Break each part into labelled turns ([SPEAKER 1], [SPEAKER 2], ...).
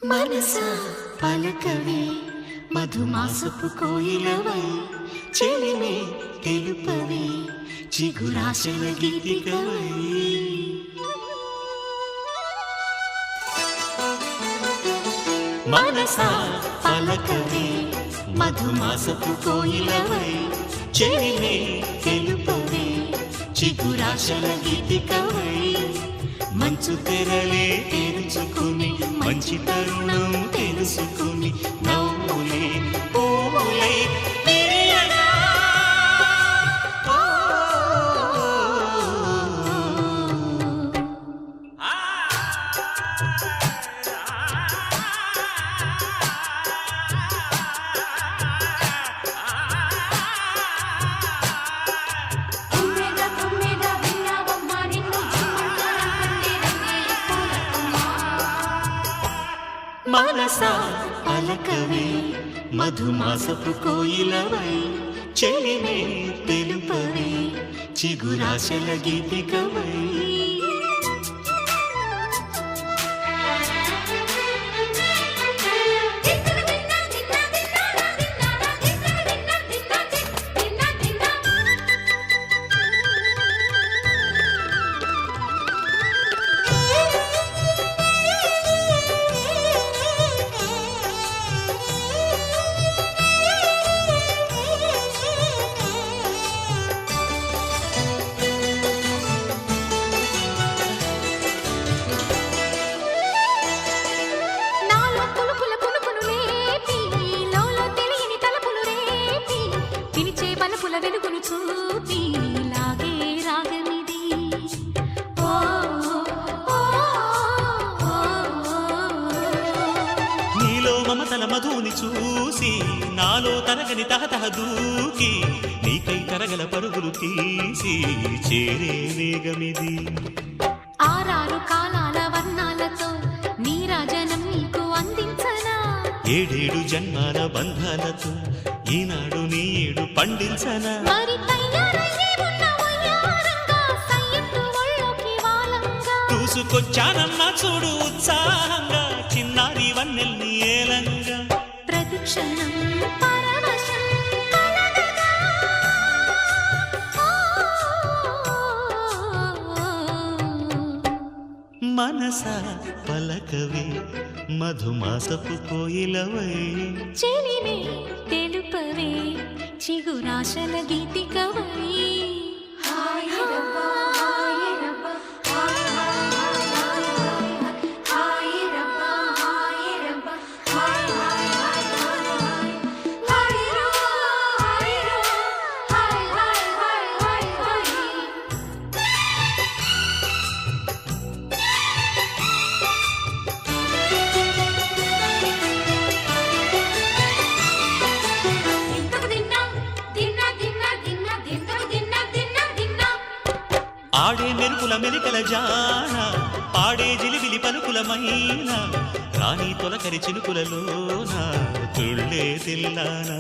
[SPEAKER 1] మనసా పలకవే మధుమాసపు కోయిలవై చెలిమే తెలుపవే చిగురాశల గీతికవై మనసా పలకవే మధుమాసపు కోయిలవై చెలిమే తెలుపవే చిగురాశల గీతికవై మంచు తెరలే తెరుచుకుని మంచి తరుణం తెలుసుకుని నవ్వులే పూలే విరియగా మనసా పలకవే మధుమాసపు కోయిలవై చెలిమే తెలుపవే చిగురాశల గీతికవై వెలుగును చూపి లాగే రాగమిది నీలో మమతల మధుని చూసి నాలో తరగని తహతహ దూకి నీకై తరగల పరుగులు తీసి చేరే వేగమిది ఆరారు కాలాల వర్ణాలతో నీరాజనం నీకు అందించనా ఏడేడు జన్మాల బంధాలతో ఈనాడు నీ ఏడు పండించనా చూసుకొచ్చానమ్మా చూడు ఉత్సాహంగా చిన్నారి వన్నెల్ని ఏలంగా ప్రతిక్షణం పరవశం మనసా పలకవే మధుమాసపు కోయిలవై చెలిమే తెలుపవే చిగురాశల గీతికవై ఆడే మెరుపుల మెలికల జాన పాడే జిలిబిలి పలుకులమైన రాణి తొలకరి చినుకులలోన తుళ్ళే తిల్లానా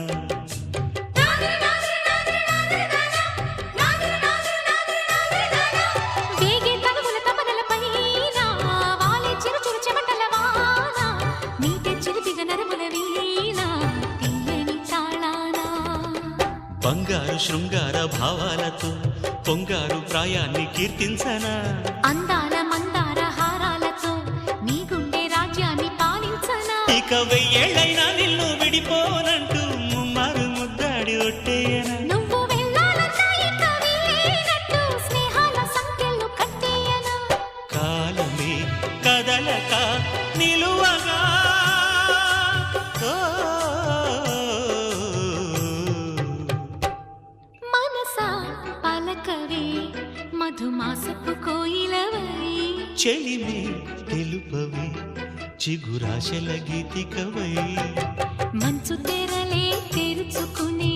[SPEAKER 1] బంగారు శృంగార భావాలతో పొంగారు ప్రాయాన్ని కీర్తించనా అందాల మందార హారాలతో నీ గుండె రాజ్యాన్ని పాలించనా ఇక వెయ్యేళ్ళైనా నిన్ను విడిపోనంటూ ముమ్మారు ముద్దాడి ఒట్టేయనా నువ్వు వెళ్ళాలన్నా ఇక వీలేనట్టు స్నేహాల సంఖ్యలు కట్టేయనా కాలమే కదలక నిలువగా పలకవే మధుమాసపు కోయిలవై చెలిమే తెలుపవే చిగురాశల గీతికవై మంచు తెరలే తెరుచుకుని